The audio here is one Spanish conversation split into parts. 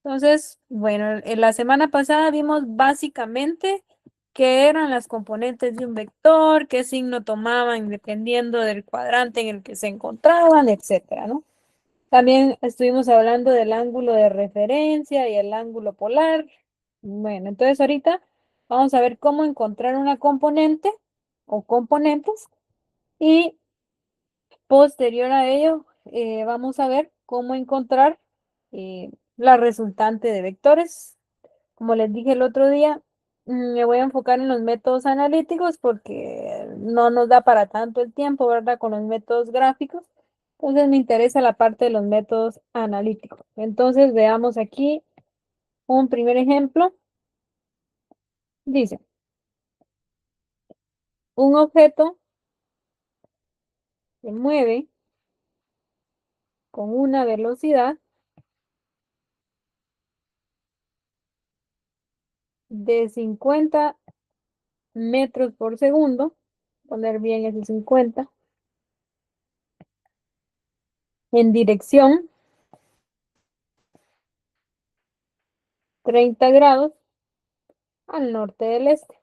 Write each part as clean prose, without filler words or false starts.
Entonces, bueno, en la semana pasada vimos básicamente qué eran las componentes de un vector, qué signo tomaban dependiendo del cuadrante en el que se encontraban, etcétera, ¿no? También estuvimos hablando del ángulo de referencia y el ángulo polar. Bueno, entonces ahorita vamos a ver cómo encontrar una componente o componentes y posterior a ello vamos a ver cómo encontrar la resultante de vectores. Como les dije el otro día, me voy a enfocar en los métodos analíticos porque no nos da para tanto el tiempo, ¿verdad? Con los métodos gráficos. Entonces me interesa la parte de los métodos analíticos. Entonces veamos aquí un primer ejemplo. Dice, un objeto se mueve con una velocidad de 50 metros por segundo. Poner bien ese 50. En dirección 30 grados al norte del este.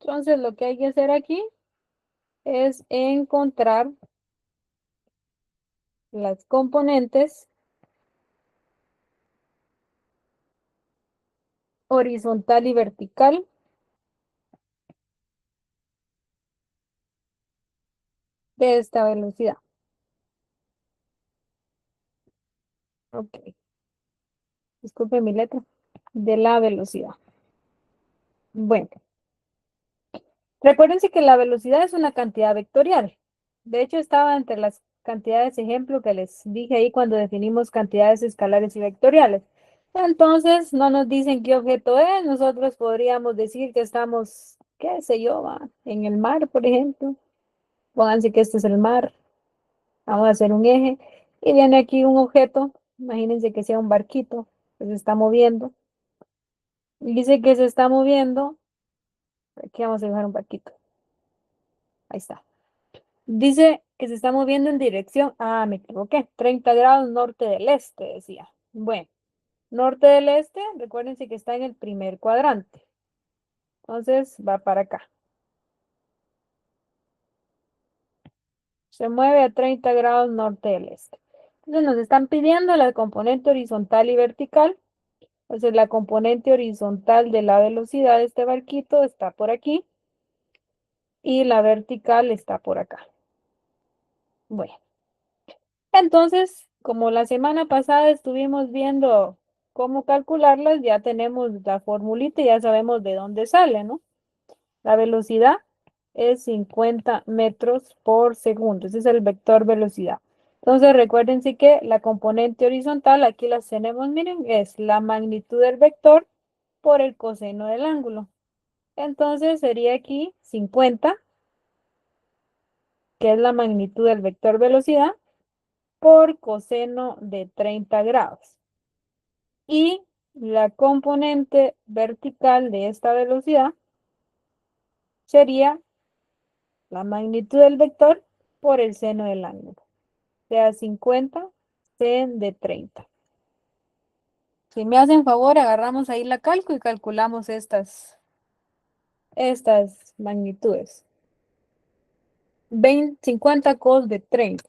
Entonces lo que hay que hacer aquí es encontrar las componentes horizontal y vertical de esta velocidad. Ok, disculpe mi letra. De la velocidad. Bueno, recuérdense que la velocidad es una cantidad vectorial. De hecho, estaba entre las cantidades ejemplo que les dije ahí cuando definimos cantidades escalares y vectoriales. Entonces, no nos dicen qué objeto es. Nosotros podríamos decir que estamos, qué sé yo, en el mar, por ejemplo. Pónganse que este es el mar. Vamos a hacer un eje. Y viene aquí un objeto. Imagínense que sea un barquito que se está moviendo. Y dice que se está moviendo. Aquí vamos a dibujar un barquito. Ahí está. Dice que se está moviendo en dirección, me equivoqué, 30 grados norte del este, decía. Bueno, norte del este, recuérdense que está en el primer cuadrante. Entonces va para acá. Se mueve a 30 grados norte del este. Entonces nos están pidiendo la componente horizontal y vertical. Entonces la componente horizontal de la velocidad de este barquito está por aquí y la vertical está por acá. Bueno. Entonces, como la semana pasada estuvimos viendo cómo calcularlas, ya tenemos la formulita y ya sabemos de dónde sale, ¿no? La velocidad es 50 metros por segundo. Ese es el vector velocidad. Entonces, recuérdense que la componente horizontal, aquí las tenemos, miren, es la magnitud del vector por el coseno del ángulo. Entonces, sería aquí 50, que es la magnitud del vector velocidad, por coseno de 30 grados. Y la componente vertical de esta velocidad sería la magnitud del vector por el seno del ángulo. O sea, 50 sen de 30. Si me hacen favor, agarramos ahí la calco y calculamos estas magnitudes. 50 cos de 30.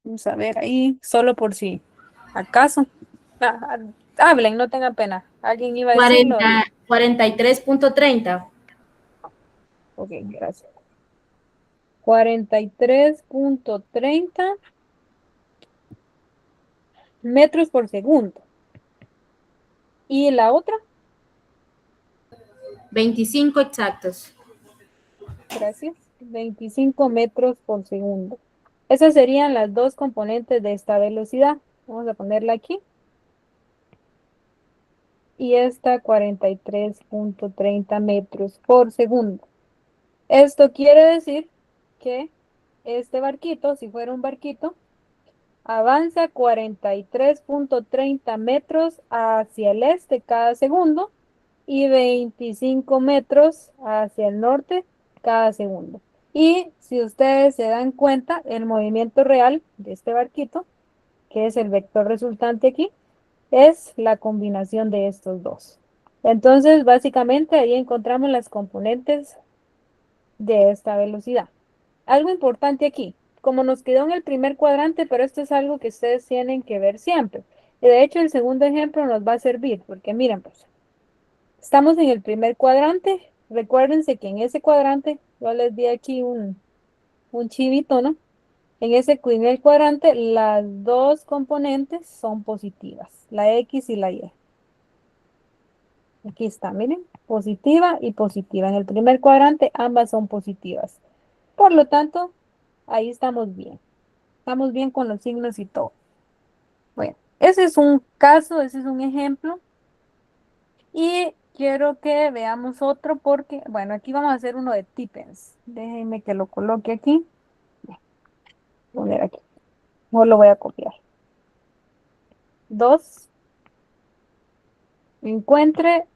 Vamos a ver ahí, solo por si acaso. Hablen, no tengan pena. ¿Alguien iba a decirlo? 43.30. Ok, gracias. 43.30 metros por segundo. ¿Y la otra? 25 exactos. Gracias. 25 metros por segundo. Esas serían las dos componentes de esta velocidad. Vamos a ponerla aquí. Y esta 43.30 metros por segundo. Esto quiere decir que este barquito, si fuera un barquito, avanza 43.30 metros hacia el este cada segundo y 25 metros hacia el norte cada segundo. Y si ustedes se dan cuenta, el movimiento real de este barquito, que es el vector resultante aquí, es la combinación de estos dos. Entonces, básicamente ahí encontramos las componentes de esta velocidad. Algo importante aquí, como nos quedó en el primer cuadrante, pero esto es algo que ustedes tienen que ver siempre. Y de hecho, el segundo ejemplo nos va a servir, porque miren, pues, estamos en el primer cuadrante. Recuérdense que en ese cuadrante, yo les di aquí un chivito, ¿no? En ese primer cuadrante, las dos componentes son positivas, la X y la Y. Aquí está, miren, positiva y positiva. En el primer cuadrante, ambas son positivas. Por lo tanto, ahí estamos bien. Estamos bien con los signos y todo. Bueno, ese es un caso, ese es un ejemplo. Y quiero que veamos otro porque, bueno, aquí vamos a hacer uno de Tippens. Déjenme que lo coloque aquí. Poner aquí. No lo voy a copiar. 2. Encuentre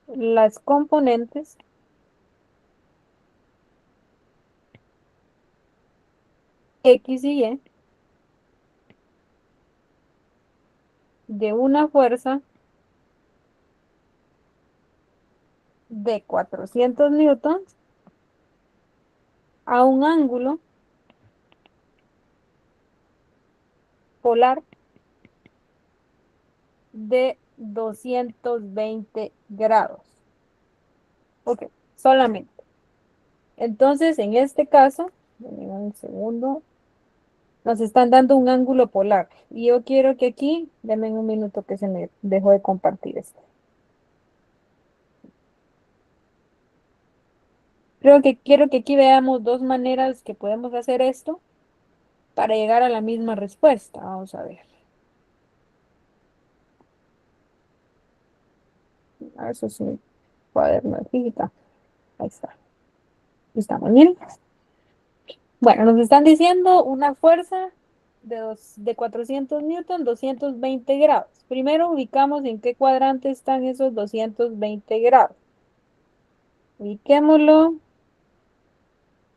las componentes X y Y de una fuerza de 400 newtons a un ángulo polar de 220 grados. Ok, solamente. Entonces, en este caso, denme un segundo, nos están dando un ángulo polar. Y yo quiero que aquí, denme un minuto que se me dejó de compartir esto. Creo que quiero que aquí veamos dos maneras que podemos hacer esto para llegar a la misma respuesta. Vamos a ver. Eso es un cuaderno de física. Ahí está. Ahí estamos, miren. Bueno, nos están diciendo una fuerza de 400 newton, 220 grados. Primero ubicamos en qué cuadrante están esos 220 grados. Ubiquémoslo.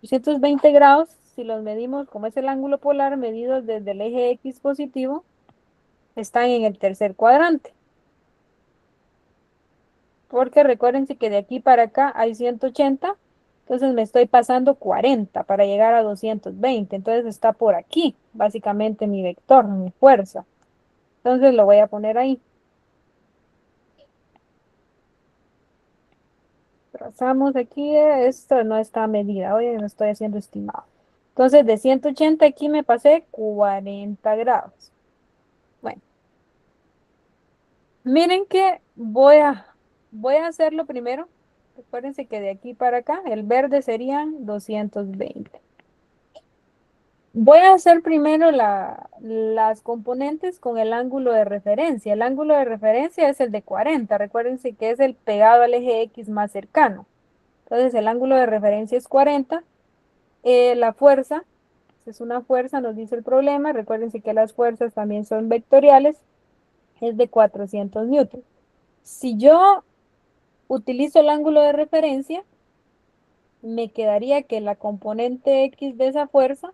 220 grados, si los medimos, como es el ángulo polar, medidos desde el eje X positivo, están en el tercer cuadrante. Porque recuérdense que de aquí para acá hay 180, entonces me estoy pasando 40 para llegar a 220. Entonces está por aquí, básicamente mi vector, mi fuerza. Entonces lo voy a poner ahí. Trazamos aquí, esto no está medida, hoy no estoy haciendo estimado. Entonces de 180 aquí me pasé 40 grados. Bueno, miren que voy a hacerlo primero. Recuérdense que de aquí para acá, el verde serían 220. Voy a hacer primero las componentes con el ángulo de referencia. El ángulo de referencia es el de 40. Recuérdense que es el pegado al eje X más cercano. Entonces el ángulo de referencia es 40. La fuerza, es una fuerza, nos dice el problema. Recuérdense que las fuerzas también son vectoriales. Es de 400 newtons. Si yo utilizo el ángulo de referencia, me quedaría que la componente X de esa fuerza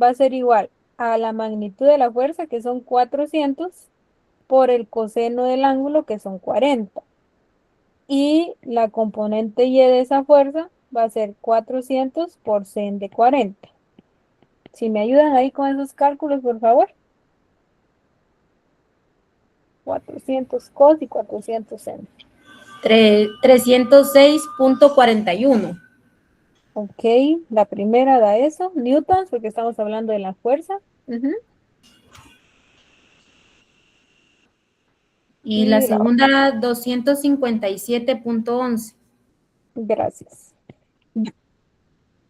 va a ser igual a la magnitud de la fuerza, que son 400, por el coseno del ángulo, que son 40. Y la componente Y de esa fuerza va a ser 400 por sen de 40. Si me ayudan ahí con esos cálculos, por favor. 400 cos y 400 sen. 306.41. Ok, la primera da eso, newtons, porque estamos hablando de la fuerza. Ujú. Y la Y la otra, segunda, 257.11. gracias.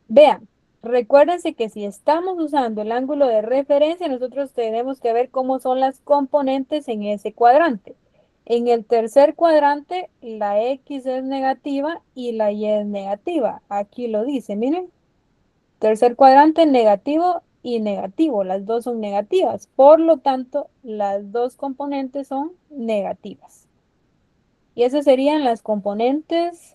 Vean, recuérdense que si estamos usando el ángulo de referencia, nosotros tenemos que ver cómo son las componentes en ese cuadrante. En el tercer cuadrante, la X es negativa y la Y es negativa. Aquí lo dice, miren. Tercer cuadrante, negativo y negativo. Las dos son negativas. Por lo tanto, las dos componentes son negativas. Y esas serían las componentes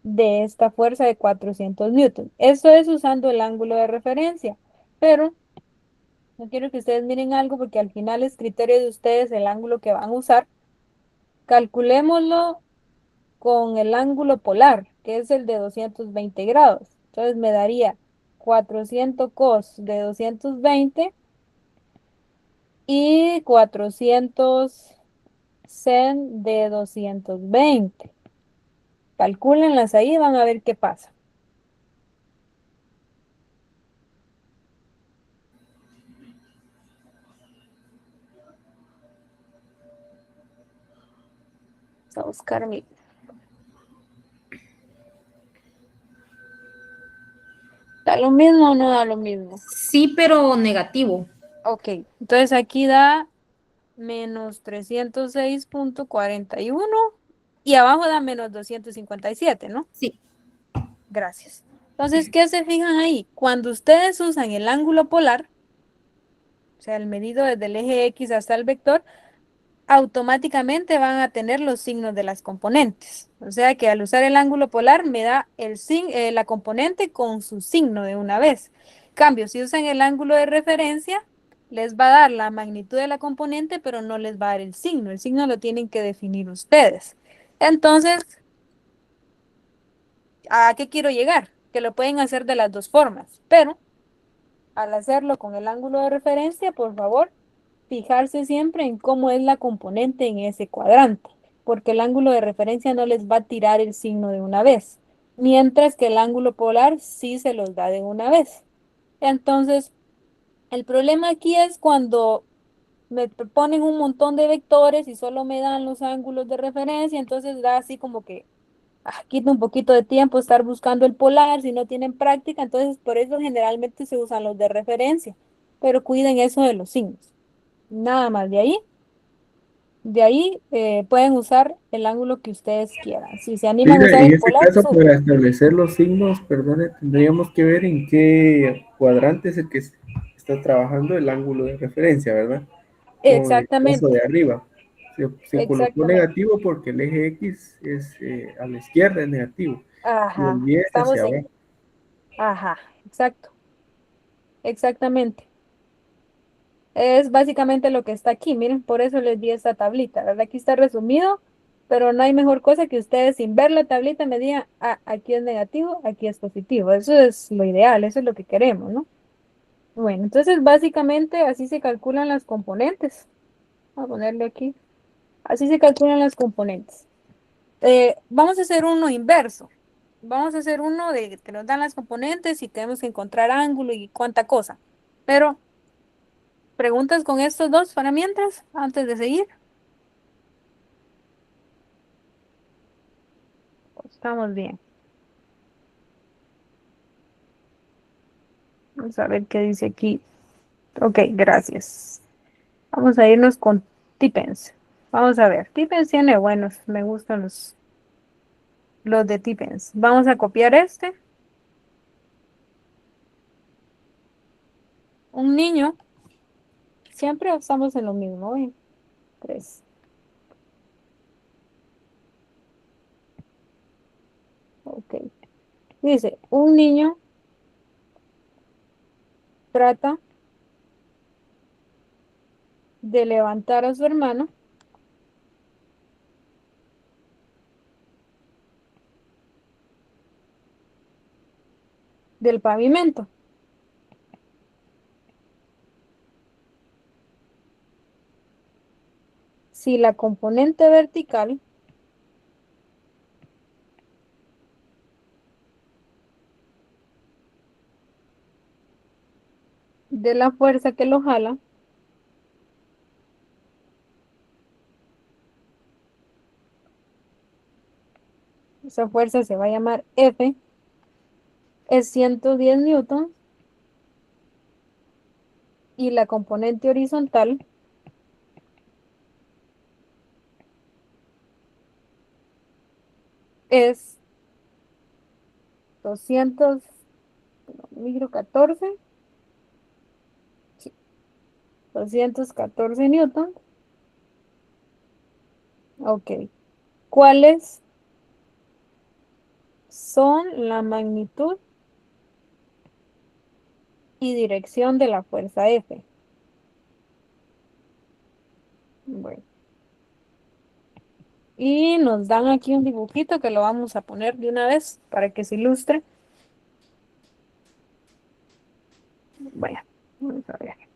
de esta fuerza de 400 newton. Eso es usando el ángulo de referencia, pero no quiero que ustedes miren algo porque al final es criterio de ustedes el ángulo que van a usar. Calculémoslo con el ángulo polar, que es el de 220 grados. Entonces me daría 400 cos de 220 y 400 sen de 220. Calcúlenlas ahí y van a ver qué pasa. Vamos a buscar mi... ¿Da lo mismo o no da lo mismo? Sí, pero negativo. Ok, entonces aquí da menos 306,41 y abajo da menos 257, ¿no? Sí. Gracias. Entonces, ¿qué se fijan ahí? Cuando ustedes usan el ángulo polar, o sea, el medido desde el eje X hasta el vector, automáticamente van a tener los signos de las componentes. O sea que al usar el ángulo polar me da la componente con su signo de una vez. Cambio, si usan el ángulo de referencia, les va a dar la magnitud de la componente, pero no les va a dar el signo. El signo lo tienen que definir ustedes. Entonces, ¿a qué quiero llegar? Que lo pueden hacer de las dos formas, pero al hacerlo con el ángulo de referencia, por favor, fijarse siempre en cómo es la componente en ese cuadrante, porque el ángulo de referencia no les va a tirar el signo de una vez, mientras que el ángulo polar sí se los da de una vez. Entonces, el problema aquí es cuando me ponen un montón de vectores y solo me dan los ángulos de referencia, entonces da así como que quita un poquito de tiempo estar buscando el polar si no tienen práctica, entonces por eso generalmente se usan los de referencia, pero cuiden eso de los signos. Nada más de ahí pueden usar el ángulo que ustedes quieran. Si se animan a Lina, usar en el este polar, caso, súper. para establecer los signos, perdone, tendríamos que ver en qué cuadrante es el que está trabajando el ángulo de referencia, ¿verdad? Como en el caso Exactamente, de arriba. Se colocó exactamente. negativo porque el eje X es a la izquierda, es negativo, y el Ajá, Y es hacia estamos en, abajo. ajá, exacto, exactamente. Es básicamente lo que está aquí. Miren, por eso les di esta tablita, ¿verdad? Aquí está resumido, pero no hay mejor cosa que ustedes sin ver la tablita me digan, aquí es negativo, aquí es positivo. Eso es lo ideal, eso es lo que queremos, ¿no? Bueno, entonces básicamente así se calculan las componentes. Voy a ponerle aquí. Así se calculan las componentes. Vamos a hacer uno inverso. Vamos a hacer uno de que nos dan las componentes y tenemos que encontrar ángulo y cuánta cosa. Pero, ¿preguntas con estos dos para mientras, antes de seguir? Estamos bien. Vamos a ver qué dice aquí. Ok, gracias. Vamos a irnos con Tipens. Vamos a ver. Tipens tiene buenos. Me gustan los de Tipens. Vamos a copiar este. Un niño. Siempre estamos en lo mismo. ¿Eh? 3. Ok. Dice, un niño trata de levantar a su hermano del pavimento. Si la componente vertical de la fuerza que lo jala esa fuerza se va a llamar F, es 110 newtons y la componente horizontal es 200, micro 14, sí, 214 newtons. Ok. ¿Cuáles son la magnitud y dirección de la fuerza F. Bueno. Y nos dan aquí un dibujito que lo vamos a poner de una vez para que se ilustre. Vaya, vamos a ver.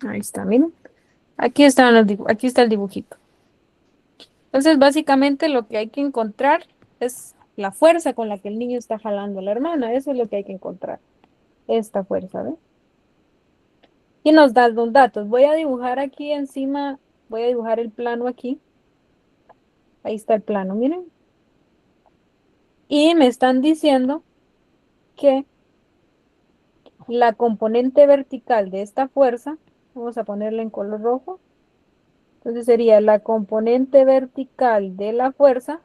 Ahí está, miren. Aquí están aquí está el dibujito. Entonces, básicamente lo que hay que encontrar es la fuerza con la que el niño está jalando a la hermana. Eso es lo que hay que encontrar. Esta fuerza, ¿ves? Y nos da los datos. Voy a dibujar aquí encima, voy a dibujar el plano aquí. Ahí está el plano, miren. Y me están diciendo que la componente vertical de esta fuerza, vamos a ponerla en color rojo. Entonces sería la componente vertical de la fuerza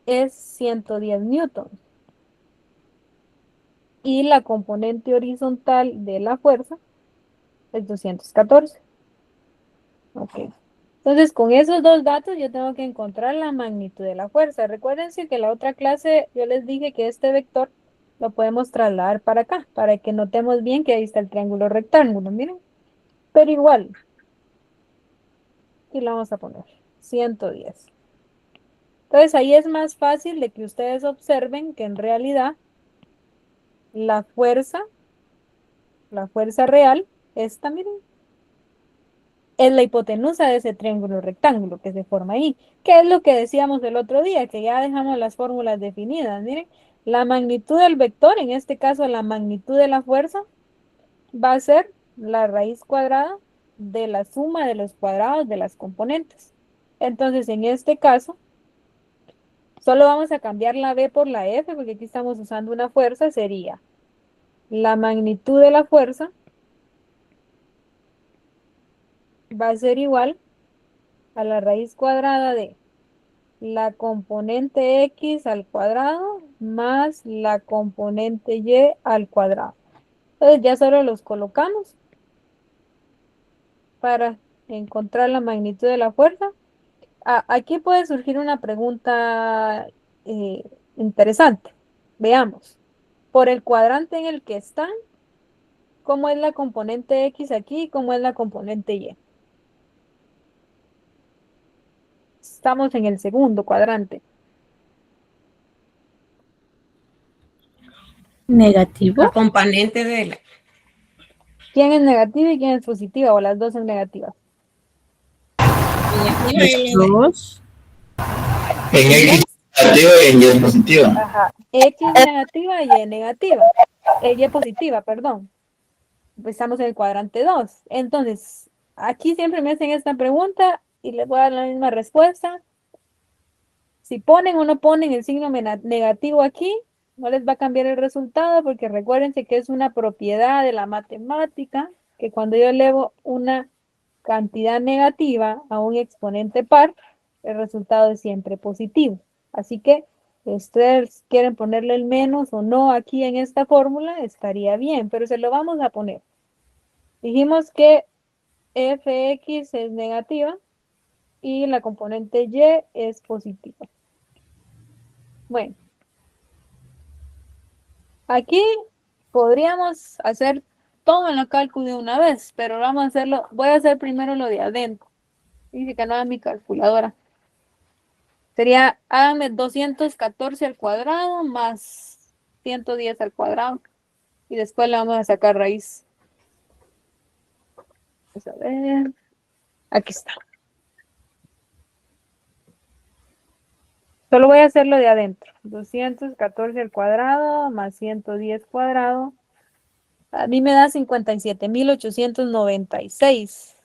es 110 newtons. Y la componente horizontal de la fuerza es 214. Ok. Entonces, con esos dos datos yo tengo que encontrar la magnitud de la fuerza. Recuérdense que la otra clase yo les dije que este vector lo podemos trasladar para acá, para que notemos bien que ahí está el triángulo rectángulo, miren. Pero igual, aquí lo vamos a poner, 110. Entonces, ahí es más fácil de que ustedes observen que en realidad la fuerza real, esta, miren, es la hipotenusa de ese triángulo rectángulo que se forma ahí. ¿Qué es lo que decíamos el otro día? Que ya dejamos las fórmulas definidas. Miren, la magnitud del vector, en este caso la magnitud de la fuerza, va a ser la raíz cuadrada de la suma de los cuadrados de las componentes. Entonces, en este caso, solo vamos a cambiar la B por la F, porque aquí estamos usando una fuerza, sería la magnitud de la fuerza va a ser igual a la raíz cuadrada de la componente X al cuadrado más la componente Y al cuadrado. Entonces ya solo los colocamos para encontrar la magnitud de la fuerza. Aquí puede surgir una pregunta eh, interesante. Veamos. Por el cuadrante en el que están, ¿cómo es la componente X aquí y cómo es la componente Y? Estamos en el segundo cuadrante. Negativo. La componente de la... ¿Quién es negativa y quién es positiva? O las dos son negativas. Dos. En X negativa y en Y positiva. Ajá. X negativa y Y negativa. Y positiva, perdón. Pues estamos en el cuadrante 2. Entonces, aquí siempre me hacen esta pregunta y les voy a dar la misma respuesta. Si ponen o no ponen el signo negativo aquí, no les va a cambiar el resultado porque recuérdense que es una propiedad de la matemática que cuando yo elevo una cantidad negativa a un exponente par, el resultado es siempre positivo. Así que si ustedes quieren ponerle el menos o no aquí en esta fórmula, estaría bien, pero se lo vamos a poner. Dijimos que fx es negativa y la componente y es positiva. Bueno, aquí podríamos hacer todo en el cálculo de una vez, pero vamos a hacerlo, voy a hacer primero lo de adentro. Dice que no es mi calculadora. Sería, háganme 214 al cuadrado más 110 al cuadrado. Y después le vamos a sacar raíz. Vamos a ver. Aquí está. Solo voy a hacerlo de adentro. 214 al cuadrado más 110 cuadrado. A mí me da 57.896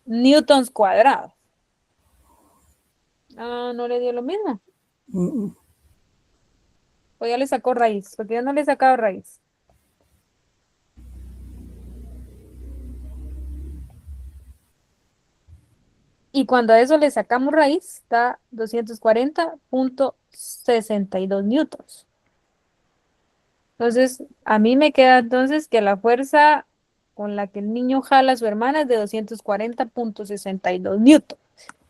newtons cuadrados. Ah, ¿no le dio lo mismo? O ya le sacó raíz, porque yo no le he sacado raíz. Y cuando a eso le sacamos raíz, da 240.62 newtons. Entonces, a mí me queda entonces que la fuerza con la que el niño jala a su hermana es de 240.62 newtons.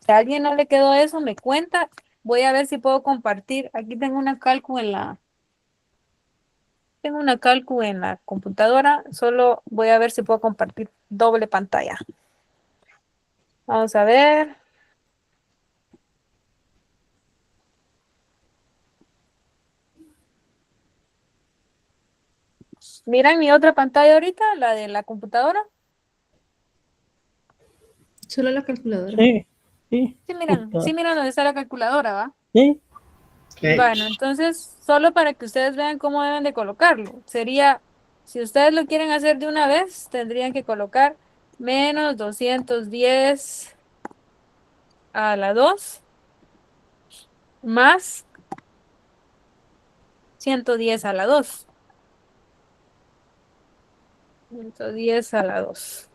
Si a alguien no le quedó eso, me cuenta. Voy a ver si puedo compartir. Aquí tengo una cálculo en la computadora. Solo voy a ver si puedo compartir doble pantalla. Vamos a ver. Miran mi otra pantalla ahorita, la de la computadora. Solo la calculadora. Sí, sí. Sí miran dónde está la calculadora, ¿va? Sí. Bueno, entonces, solo para que ustedes vean cómo deben de colocarlo. Sería, si ustedes lo quieren hacer de una vez, tendrían que colocar menos 210 a la 2 más 110 a la 2. 110 a la 2.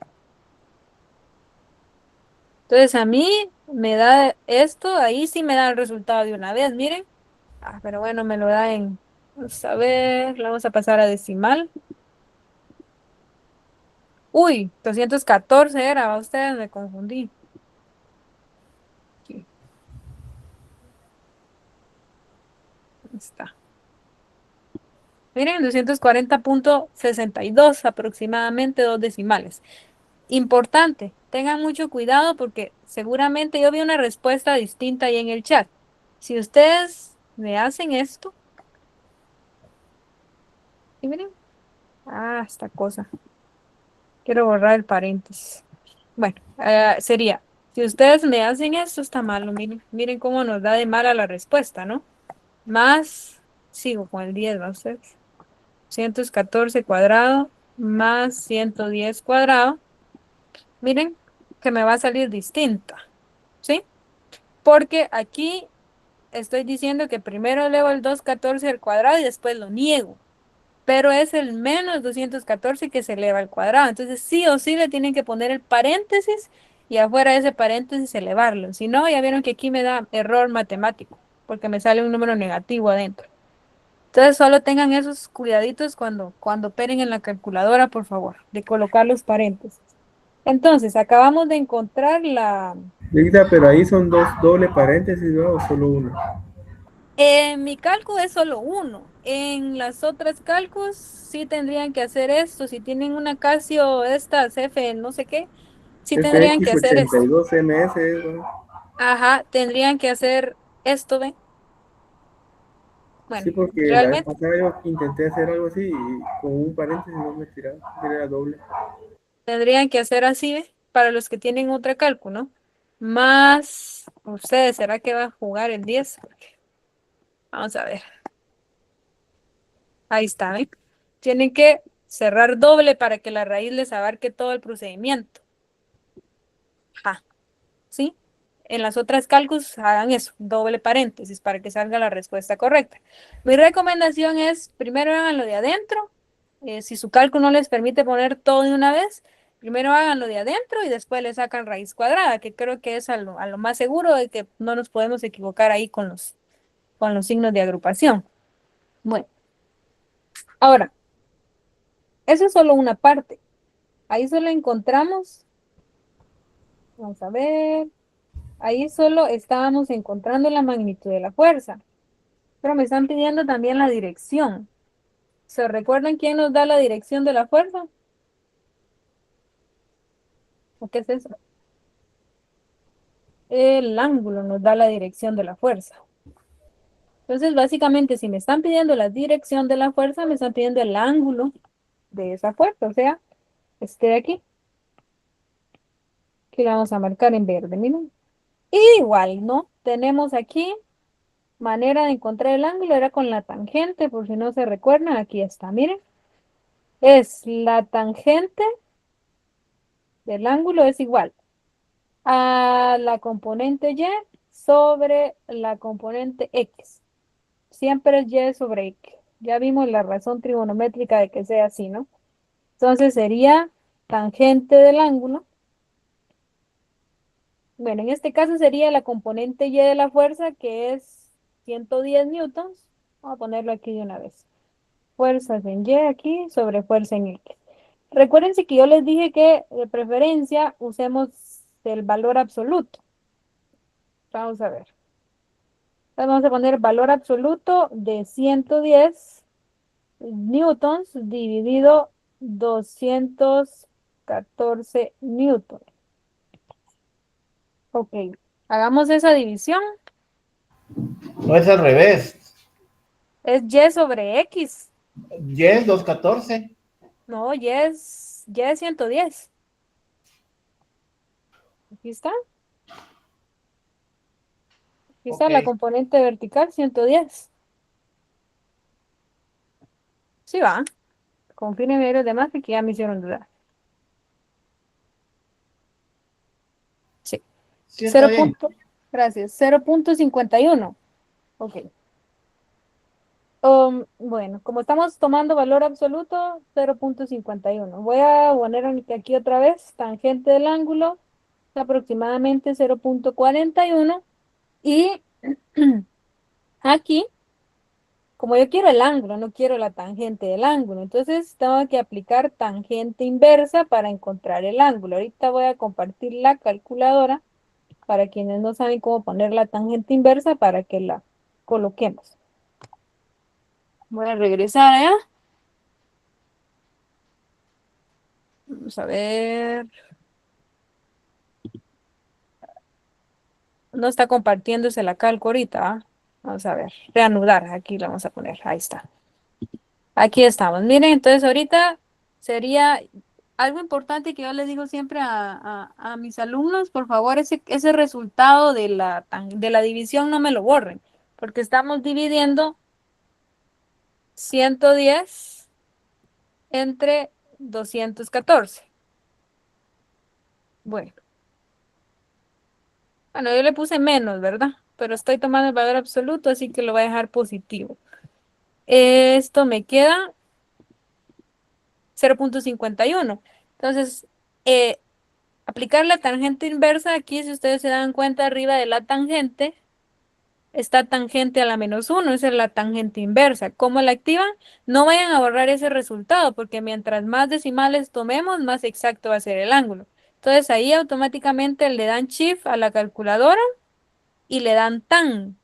Entonces, a mí me da esto, ahí sí me da el resultado de una vez, miren. Pero bueno, me lo da vamos a ver, lo vamos a pasar a decimal. Uy, 214 era, ustedes me confundí. Aquí. Ahí está. Miren, 240.62 aproximadamente, 2 decimales. Importante, tengan mucho cuidado porque seguramente yo vi una respuesta distinta ahí en el chat. Si ustedes me hacen esto, y miren, esta cosa. Quiero borrar el paréntesis. Bueno, sería, si ustedes me hacen esto, está malo, miren cómo nos da de mala la respuesta, ¿no? Más, sigo con el 10, ¿va ustedes? 114 cuadrado más 110 cuadrado. Miren que me va a salir distinta, ¿sí? Porque aquí estoy diciendo que primero elevo el 214 al cuadrado y después lo niego. Pero es el menos 214 que se eleva al cuadrado. Entonces sí o sí le tienen que poner el paréntesis y afuera de ese paréntesis elevarlo. Si no, ya vieron que aquí me da error matemático porque me sale un número negativo adentro. Entonces solo tengan esos cuidaditos cuando operen en la calculadora, por favor, de colocar los paréntesis. Entonces, acabamos de encontrar Lisa, pero ahí son dos doble paréntesis, ¿no? ¿O solo uno? En mi cálculo es solo uno. En las otras cálculos sí tendrían que hacer esto. Si tienen una Casio, estas F, no sé qué, sí tendrían que hacer esto. FX82MS, ¿no? Ajá, tendrían que hacer esto, ¿ven? Sí, Bueno, porque la vez realmente pasada yo intenté hacer algo así y con un paréntesis no me tiraba, era doble. tendrían que hacer así, ¿ve? Para los que tienen otra cálculo, ¿no? Más, ustedes, ¿será que va a jugar el 10? Vamos a ver. Ahí está, ¿ven? Tienen que cerrar doble para que la raíz les abarque todo el procedimiento. Ajá, ¿sí? En las otras cálculos hagan eso, doble paréntesis para que salga la respuesta correcta. Mi recomendación es, primero hagan lo de adentro. Si su cálculo no les permite poner todo de una vez, primero hagan lo de adentro y después le sacan raíz cuadrada, que creo que es a lo más seguro de que no nos podemos equivocar ahí con los signos de agrupación. Bueno, ahora, eso es solo una parte. Ahí solo encontramos, vamos a ver, ahí solo estábamos encontrando la magnitud de la fuerza, pero me están pidiendo también la dirección. ¿Se recuerdan quién nos da la dirección de la fuerza? ¿O qué es eso? El ángulo nos da la dirección de la fuerza. Entonces, básicamente, si me están pidiendo la dirección de la fuerza, me están pidiendo el ángulo de esa fuerza, o sea, este de aquí, que le vamos a marcar en verde, miren. Y igual, ¿no? Tenemos aquí manera de encontrar el ángulo, era con la tangente, por si no se recuerdan, aquí está, miren. Es la tangente del ángulo es igual a la componente Y sobre la componente X. Siempre es Y sobre X. Ya vimos la razón trigonométrica de que sea así, ¿no? Entonces sería tangente del ángulo Bueno, en este caso sería la componente Y de la fuerza, que es 110 newtons. Vamos a ponerlo aquí de una vez. Fuerzas en Y aquí sobre fuerza en X. Recuérdense que yo les dije que de preferencia usemos el valor absoluto. Vamos a ver. Entonces vamos a poner valor absoluto de 110 newtons dividido 214 newtons. Ok, hagamos esa división. No es al revés. Es Y sobre X. Y es 214. No, Y es 110. Aquí está. Aquí está Ok. la componente vertical, 110. Sí va. Confírmenme los demás que ya me hicieron dudar. Sí. 0. Bien. Gracias. 0.51. Ok. Bueno, como estamos tomando valor absoluto, 0.51. Voy a poner aquí otra vez, tangente del ángulo, aproximadamente 0.41. Y aquí, como yo quiero el ángulo, no quiero la tangente del ángulo, entonces tengo que aplicar tangente inversa para encontrar el ángulo. Ahorita voy a compartir la calculadora para quienes no saben cómo poner la tangente inversa para que la coloquemos. Voy a regresar allá. Vamos a ver. No está compartiéndose la calco ahorita. ¿Ah? Vamos a ver. Reanudar. Aquí la vamos a poner. Ahí está. Aquí estamos. Miren, entonces ahorita sería algo importante que yo les digo siempre a mis alumnos, por favor, ese resultado de la división no me lo borren, porque estamos dividiendo 110 entre 214. Bueno, yo le puse menos, ¿verdad? Pero estoy tomando el valor absoluto, así que lo voy a dejar positivo. Esto me queda 0.51. Entonces, aplicar la tangente inversa, aquí si ustedes se dan cuenta, arriba de la tangente está tangente a la -1, esa es la tangente inversa. ¿Cómo la activan? No vayan a borrar ese resultado, porque mientras más decimales tomemos, más exacto va a ser el ángulo. Entonces ahí automáticamente le dan Shift a la calculadora y le dan tan.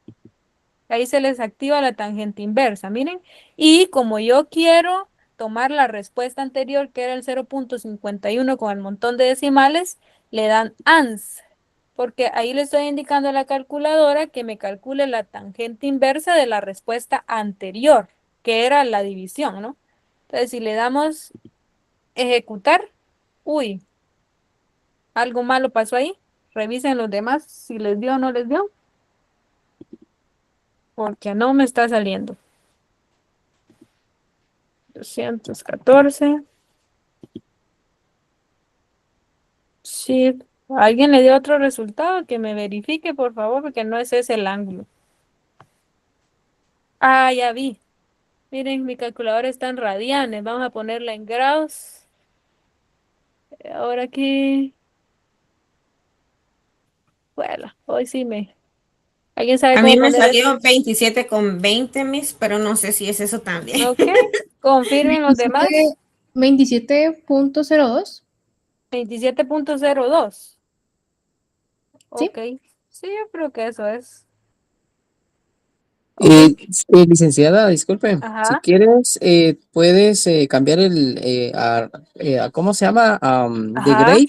Ahí se les activa la tangente inversa, miren. Y como yo quiero tomar la respuesta anterior, que era el 0.51 con el montón de decimales, le dan ANS, porque ahí le estoy indicando a la calculadora que me calcule la tangente inversa de la respuesta anterior, que era la división, ¿no? Entonces, si le damos ejecutar, uy, algo malo pasó ahí. Revisen los demás si les dio o no les dio, porque no me está saliendo. 214. Sí. ¿Alguien le dio otro resultado? Que me verifique, por favor, porque no es ese el ángulo. Ah, ya vi. Miren, mi calculadora está en radianes. Vamos a ponerla en grados. Ahora aquí. Bueno, hoy sí me. ¿Alguien sabe A cómo mí me poner eso? salió 27,20 mis, pero no sé si es eso también. Ok. Confirmen los demás. 27.02. 27.02. Sí. Ok. Sí, yo creo que eso es. Ok. Licenciada, disculpe, si Ajá. quieres, puedes cambiar ¿cómo se llama? De Ajá. grade,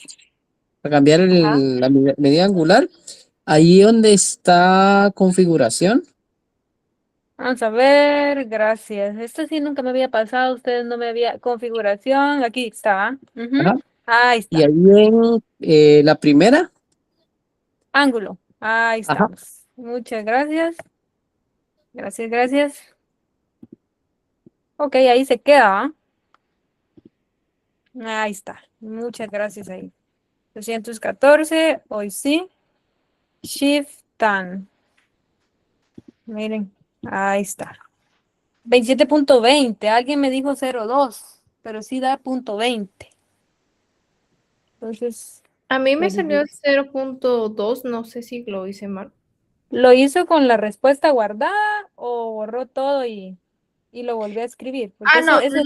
a cambiar Ajá. la medida angular, ahí donde está configuración. Vamos a ver, gracias. Esto sí nunca me había pasado, ustedes no me había... Configuración, aquí está. Ajá. Ahí Y está. ahí en la primera, Ángulo. Ahí ajá. estamos. Muchas gracias. Gracias, gracias. Ok, ahí se queda. ¿Ah? Ahí está. Muchas gracias ahí. 214, hoy sí. Shift tan. Miren, ahí está. 27.20. Alguien me dijo 0.2, pero sí da .20. Entonces, A mí me Very salió good. 0.2, no sé si lo hice mal. ¿Lo hizo con la respuesta guardada o borró todo y lo volvió a escribir? Porque Ah, no, eso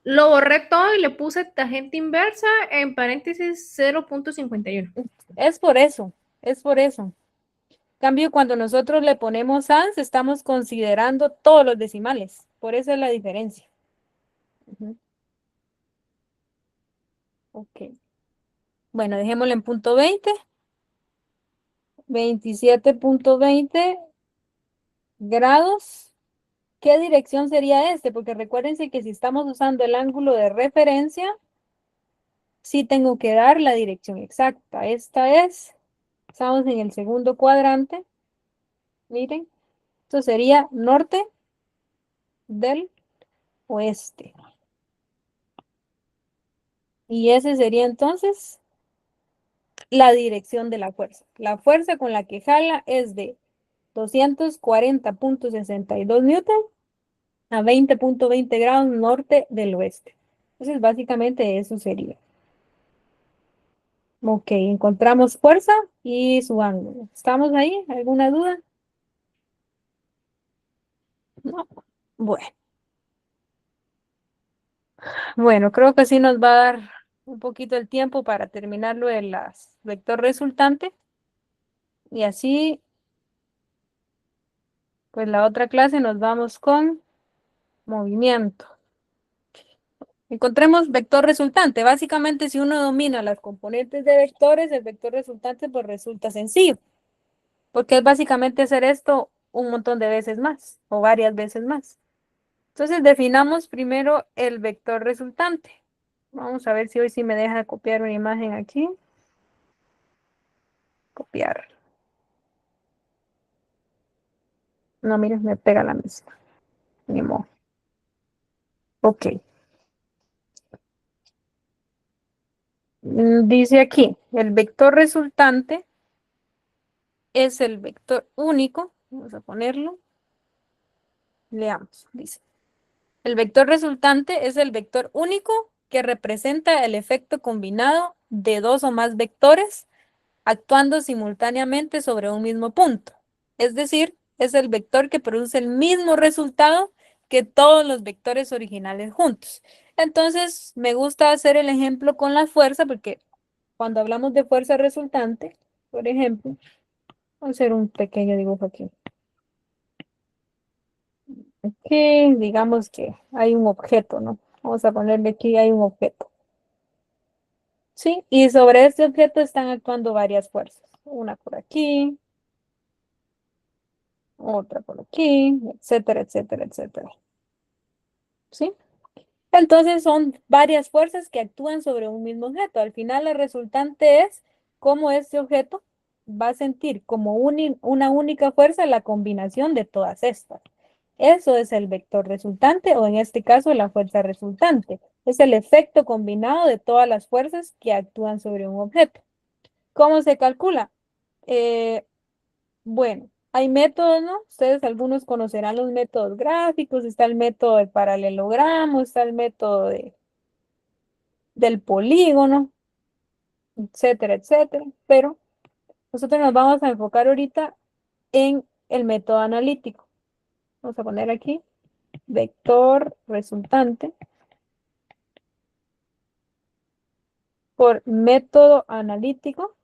lo borré todo y le puse tangente inversa en paréntesis 0.51. es por eso, es por eso. Cambio, cuando nosotros le ponemos sans, estamos considerando todos los decimales. Por eso es la diferencia. Ujú. Ok. Bueno, dejémoslo en punto 20. 27.20 grados. ¿Qué dirección sería este? Porque recuérdense que si estamos usando el ángulo de referencia, sí tengo que dar la dirección exacta. Esta es, estamos en el segundo cuadrante. Miren, esto sería norte del oeste. Y ese sería entonces la dirección de la fuerza. La fuerza con la que jala es de 240.62 newton a 20.20 grados norte del oeste. Entonces, básicamente eso sería. Ok, encontramos fuerza y su ángulo. ¿Estamos ahí? ¿Alguna duda? No. Bueno, bueno, creo que sí nos va a dar un poquito el tiempo para terminar lo de las vector resultante. Y así, pues la otra clase nos vamos con movimiento. Encontremos vector resultante. Básicamente, si uno domina las componentes de vectores, el vector resultante pues resulta sencillo, porque es básicamente hacer esto un montón de veces más o varias veces más. Entonces, definamos primero el vector resultante. Vamos a ver si hoy sí me deja copiar una imagen aquí. Copiar. No, miren, me pega la misma. Ni modo. Ok. Dice aquí, el vector resultante es el vector único. Vamos a ponerlo. Leamos, dice. El vector resultante es el vector único que representa el efecto combinado de dos o más vectores actuando simultáneamente sobre un mismo punto. Es decir, es el vector que produce el mismo resultado que todos los vectores originales juntos. Entonces, me gusta hacer el ejemplo con la fuerza porque cuando hablamos de fuerza resultante, por ejemplo, voy a hacer un pequeño dibujo aquí. Aquí, digamos que hay un objeto, ¿no? Vamos a ponerle aquí, hay un objeto. ¿Sí? Y sobre este objeto están actuando varias fuerzas. Una por aquí, otra por aquí, etcétera, etcétera, etcétera. ¿Sí? Entonces son varias fuerzas que actúan sobre un mismo objeto. Al final la resultante es cómo este objeto va a sentir como una única fuerza la combinación de todas estas. Eso es el vector resultante o en este caso la fuerza resultante. Es el efecto combinado de todas las fuerzas que actúan sobre un objeto. ¿Cómo se calcula? Eh, bueno, hay métodos, ¿no? Ustedes algunos conocerán los métodos gráficos, está el método del paralelogramo, está el método del polígono, etcétera, etcétera. Pero nosotros nos vamos a enfocar ahorita en el método analítico. Vamos a poner aquí vector resultante por método analítico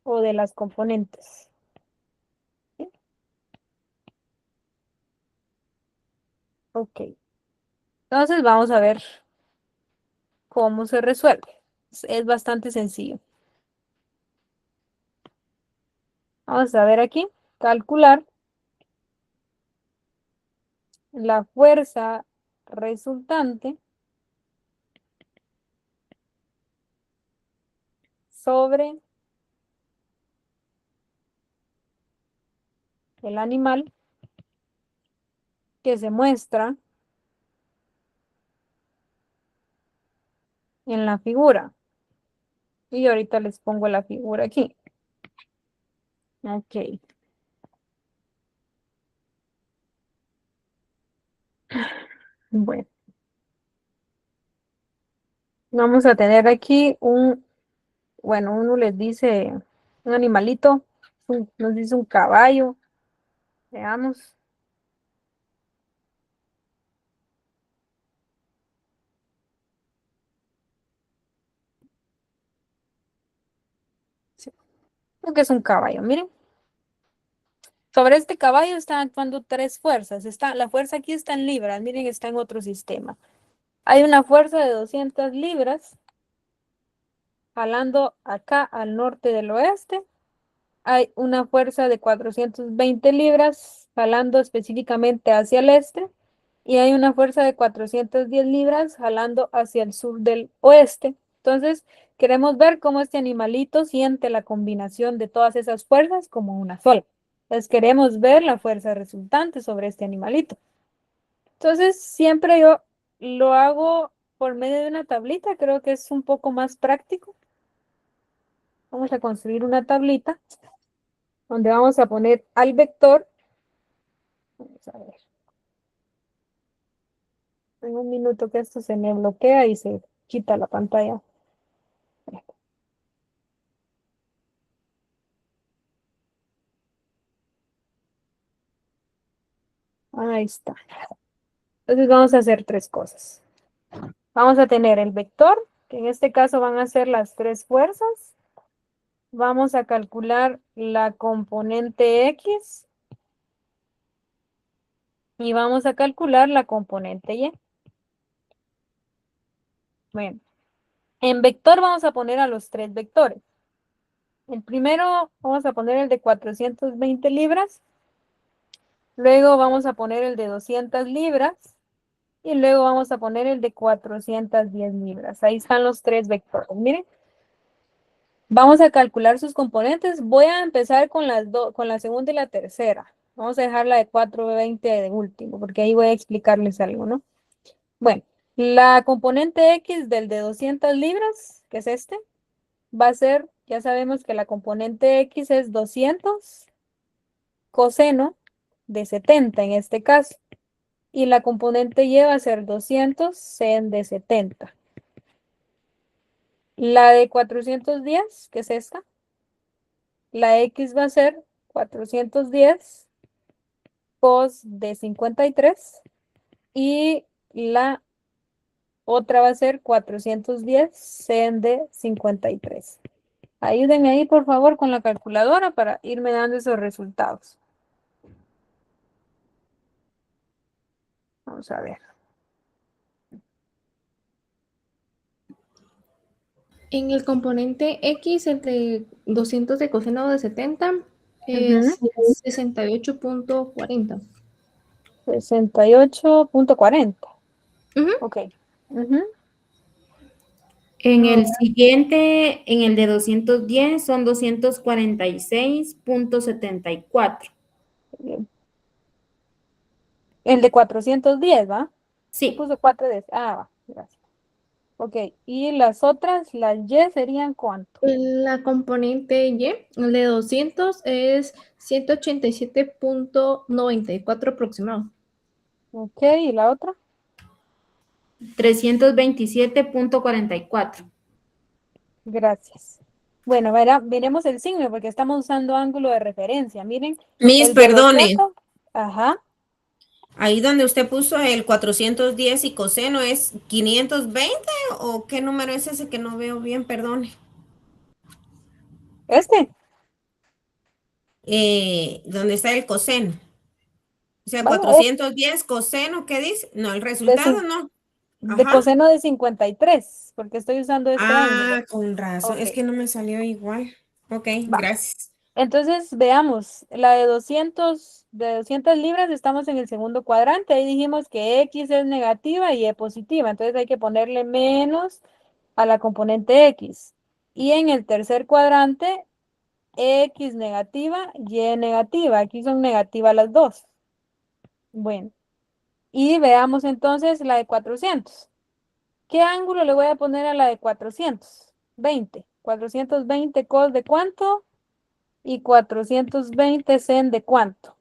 o de las componentes. ¿Sí? Ok. Entonces vamos a ver cómo se resuelve. Es bastante sencillo. Vamos a ver aquí, calcular la fuerza resultante sobre el animal que se muestra en la figura. Y ahorita les pongo la figura aquí. Ok. Bueno. Vamos a tener aquí bueno, uno les dice un animalito, nos dice un caballo. Veamos. Sí, creo que es un caballo, miren. Sobre este caballo están actuando tres fuerzas. La fuerza aquí está en libras, miren, está en otro sistema. Hay una fuerza de 200 libras jalando acá al norte del oeste. Hay una fuerza de 420 libras jalando específicamente hacia el este. Y hay una fuerza de 410 libras jalando hacia el sur del oeste. Entonces, queremos ver cómo este animalito siente la combinación de todas esas fuerzas como una sola. Entonces, queremos ver la fuerza resultante sobre este animalito. Entonces, siempre yo lo hago por medio de una tablita. Creo que es un poco más práctico. Vamos a construir una tablita donde vamos a poner al vector. Vamos a ver. En un minuto que esto se me bloquea y se quita la pantalla. Ahí está. Entonces vamos a hacer tres cosas. Vamos a tener el vector, que en este caso van a ser las tres fuerzas. Vamos a calcular la componente X y vamos a calcular la componente Y. Bueno, en vector vamos a poner a los tres vectores. El primero vamos a poner el de 420 libras. Luego vamos a poner el de 200 libras. Y luego vamos a poner el de 410 libras. Ahí están los tres vectores. Miren. Vamos a calcular sus componentes. Voy a empezar con con la segunda y la tercera. Vamos a dejar la de 420 de último, porque ahí voy a explicarles algo, ¿no? Bueno, la componente X del de 200 libras, que es este, va a ser, ya sabemos que la componente X es 200 coseno de 70 en este caso. Y la componente Y va a ser 200 sen de 70. La de 410, que es esta, la X va a ser 410 cos de 53 y la otra va a ser 410 sen de 53. Ayúdenme ahí, por favor, con la calculadora para irme dando esos resultados. Vamos a ver. En el componente X, el de 200 de coseno de 70 es 68.40. 68.40. Ujú. Ok. Ujú. En el siguiente, en el de 210 son 246.74. Bien. El de 410, ¿va? Se Sí, puso 4 va, gracias. Ok, y las otras, las Y serían ¿cuánto? La componente Y, el de 200 es 187.94 aproximado. Ok, ¿y la otra? 327.44. Gracias. Bueno, veremos el signo porque estamos usando ángulo de referencia. Miren, Miss, el de perdone. 200, ajá, Ahí donde usted puso el 410 y coseno, ¿es 520 o qué número es ese que no veo bien? Perdone. este, ¿Dónde está el coseno? O sea, vaya, 410 coseno, ¿qué dice? No, el de, resultado cin- no. de Ajá. coseno de 53, porque estoy usando este ángulo. Ah, con razón. Ok, Es que no me salió igual. Ok, va. gracias. Entonces, veamos, la de 200 libras estamos en el segundo cuadrante. Ahí dijimos que X es negativa y Y positiva. Entonces hay que ponerle menos a la componente X. Y en el tercer cuadrante, X negativa, Y negativa. Aquí son negativas las dos. Bueno, y veamos entonces la de 400. ¿Qué ángulo le voy a poner a la de 420? 420 cos de ¿cuánto? Y 420 sen de ¿cuánto?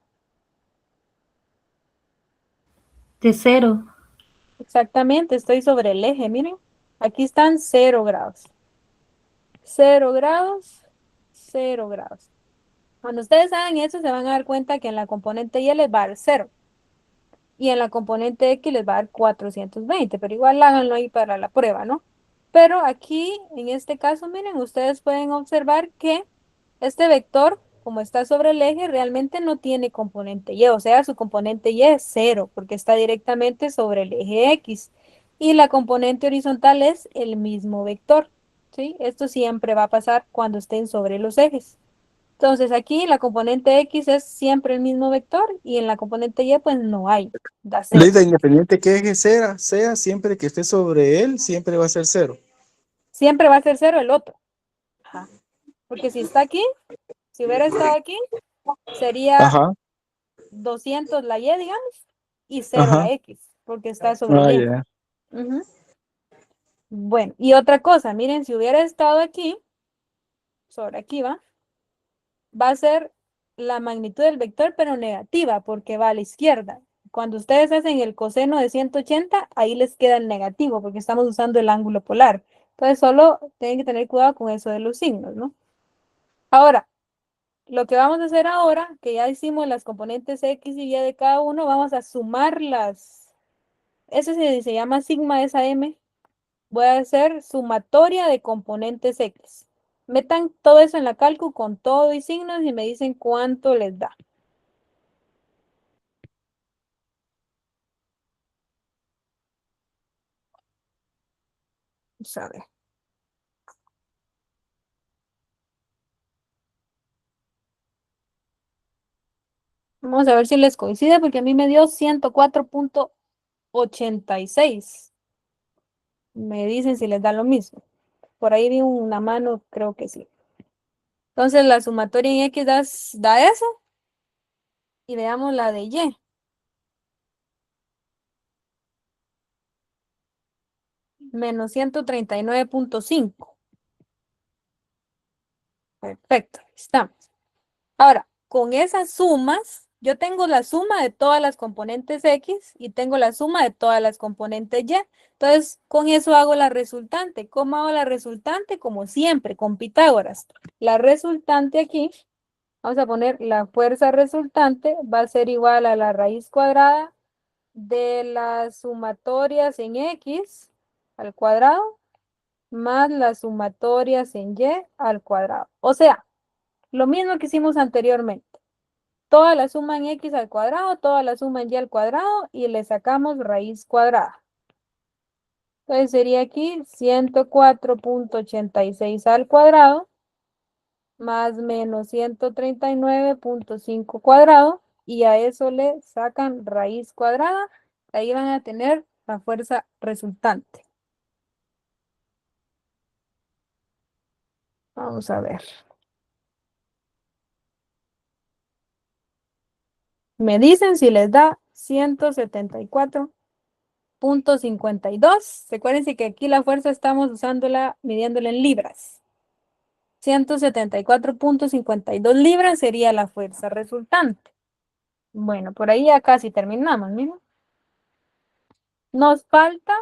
De 0. Exactamente, estoy sobre el eje, miren. Aquí están 0 grados. 0 grados, 0 grados. Cuando ustedes hagan eso, se van a dar cuenta que en la componente Y les va a dar 0. Y en la componente X les va a dar 420, pero igual háganlo ahí para la prueba, ¿no? Pero aquí, en este caso, miren, ustedes pueden observar que este vector, como está sobre el eje, realmente no tiene componente Y, o sea, su componente Y es 0, porque está directamente sobre el eje X. Y la componente horizontal es el mismo vector, ¿sí? Esto siempre va a pasar cuando estén sobre los ejes. Entonces aquí la componente X es siempre el mismo vector y en la componente Y pues no hay, da 0. Leida, independiente que eje sea, siempre que esté sobre él, siempre va a ser 0. Siempre va a ser 0 el otro. Ajá. Porque si está aquí, si hubiera estado aquí, sería Ajá, 200 la Y, digamos, y 0 ajá. la X, porque está sobre el Ah, eje. ya. Ujú. Bueno, y otra cosa, miren, si hubiera estado aquí, sobre aquí va a ser la magnitud del vector, pero negativa, porque va a la izquierda. Cuando ustedes hacen el coseno de 180, ahí les queda el negativo, porque estamos usando el ángulo polar. Entonces, solo tienen que tener cuidado con eso de los signos, ¿no? Ahora, lo que vamos a hacer ahora, que ya hicimos las componentes X y Y de cada uno, vamos a sumarlas. Eso se llama sigma esa M. Voy a hacer sumatoria de componentes X. Metan todo eso en la calcu con todo y signos y me dicen cuánto les da. Vamos a ver. Vamos a ver si les coincide porque a mí me dio 104.86. Me dicen si les da lo mismo. Por ahí vi una mano, creo que sí. Entonces la sumatoria en X da eso. Y veamos la de Y. Menos 139.5. Perfecto, estamos. Ahora, con esas sumas, yo tengo la suma de todas las componentes X y tengo la suma de todas las componentes Y. Entonces, con eso hago la resultante. ¿Cómo hago la resultante? Como siempre, con Pitágoras. La resultante aquí, vamos a poner la fuerza resultante, va a ser igual a la raíz cuadrada de las sumatorias en X al cuadrado más las sumatorias en Y al cuadrado. O sea, lo mismo que hicimos anteriormente. Toda la suma en X al cuadrado, toda la suma en Y al cuadrado y le sacamos raíz cuadrada. Entonces sería aquí 104.86 al cuadrado más menos 139.5 cuadrado y a eso le sacan raíz cuadrada. Ahí van a tener la fuerza resultante. Vamos a ver. Me dicen si les da 174.52. Recuerden que aquí la fuerza estamos usándola, midiéndola en libras. 174.52 libras sería la fuerza resultante. Bueno, por ahí ya casi terminamos, miren. Nos falta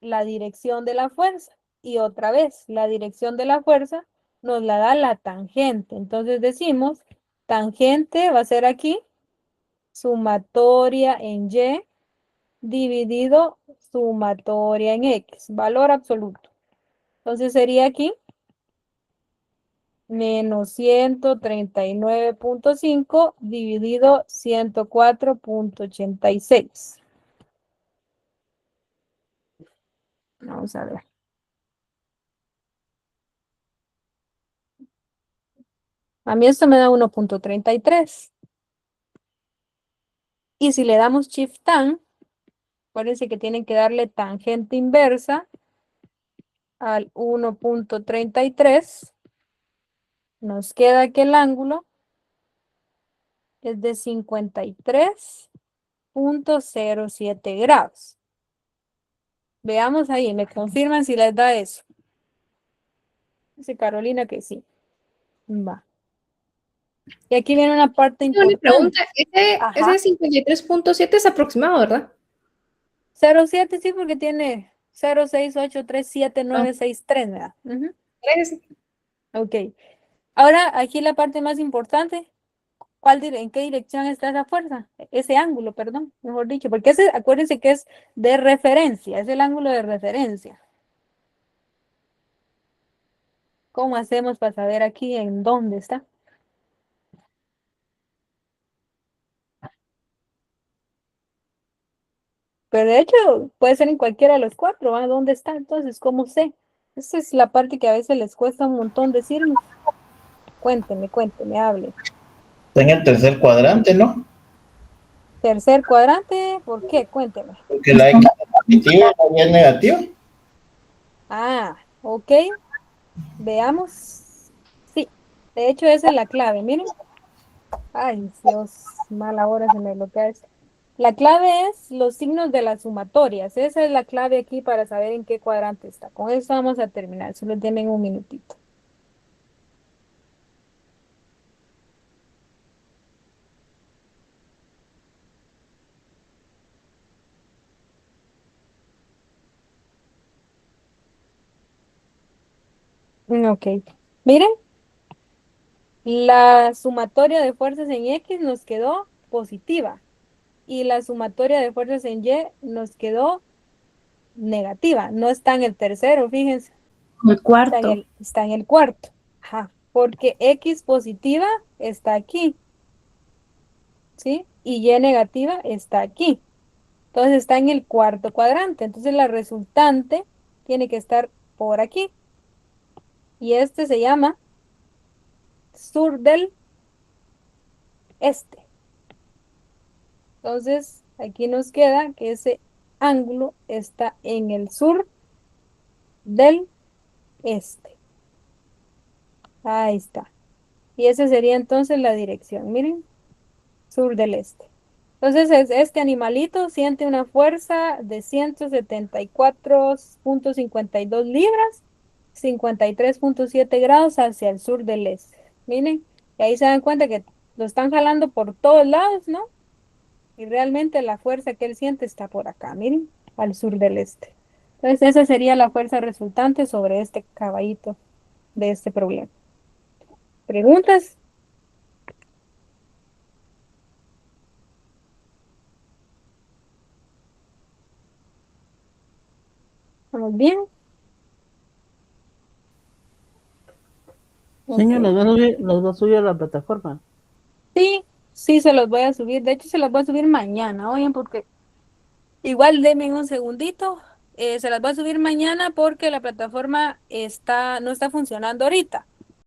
la dirección de la fuerza. Y otra vez, la dirección de la fuerza nos la da la tangente. Entonces decimos, tangente va a ser aquí, sumatoria en Y dividido sumatoria en X, valor absoluto. Entonces sería aquí menos 139.5 dividido 104.86. Vamos a ver. A mí esto me da 1.33. Y si le damos shift tan, acuérdense que tienen que darle tangente inversa al 1.33. Nos queda que el ángulo es de 53.07 grados. Veamos ahí, me confirman si les da eso. Dice Carolina que sí. Va. Y aquí viene una parte Tengo una importante. pregunta, Ajá. ese 53.7 es aproximado, ¿verdad? 0.7 sí, porque tiene 068373963, ¿verdad? Ujú. 3. Ok. Ahora, aquí la parte más importante. ¿En qué dirección está esa fuerza? Ese ángulo, perdón, mejor dicho. Porque acuérdense que es de referencia, es el ángulo de referencia. ¿Cómo hacemos para saber aquí en dónde está? Pero de hecho, puede ser en cualquiera de los cuatro, ¿ah? ¿Dónde está? Entonces, ¿cómo sé? Esa es la parte que a veces les cuesta un montón decirnos. Cuénteme, hable. Está en el tercer cuadrante, ¿no? Tercer cuadrante, ¿por qué? Cuénteme. Porque la X es positiva y la Y es negativa. Ah, ok. Veamos. Sí, de hecho esa es la clave, miren. Ay, Dios, mala hora se me bloquea esto. La clave es los signos de las sumatorias. Esa es la clave aquí para saber en qué cuadrante está. Con eso vamos a terminar. Solo tienen un minutito. Ok. Miren, la sumatoria de fuerzas en X nos quedó positiva. Y la sumatoria de fuerzas en Y nos quedó negativa. No está en el tercero, fíjense. El cuarto. Está en el cuarto. Ajá. Porque X positiva está aquí, ¿sí? Y Y negativa está aquí. Entonces está en el cuarto cuadrante. Entonces la resultante tiene que estar por aquí. Y este se llama sur del este. Entonces aquí nos queda que ese ángulo está en el sur del este. Ahí está. Y esa sería entonces la dirección. Miren, sur del este. Entonces, este animalito siente una fuerza de 174,52 libras, 53,7 grados hacia el sur del este. Miren, y ahí se dan cuenta que lo están jalando por todos lados, ¿no? Y realmente la fuerza que él siente está por acá, miren, al sur del este. Entonces, esa sería la fuerza resultante sobre este caballito de este problema. ¿Preguntas? ¿Estamos bien? Señor, Ok. los va a subir a la plataforma. Sí, sí se los voy a subir. De hecho, se los voy a subir mañana, oigan, porque igual denme un segundito. Se las voy a subir mañana porque la plataforma no está funcionando ahorita.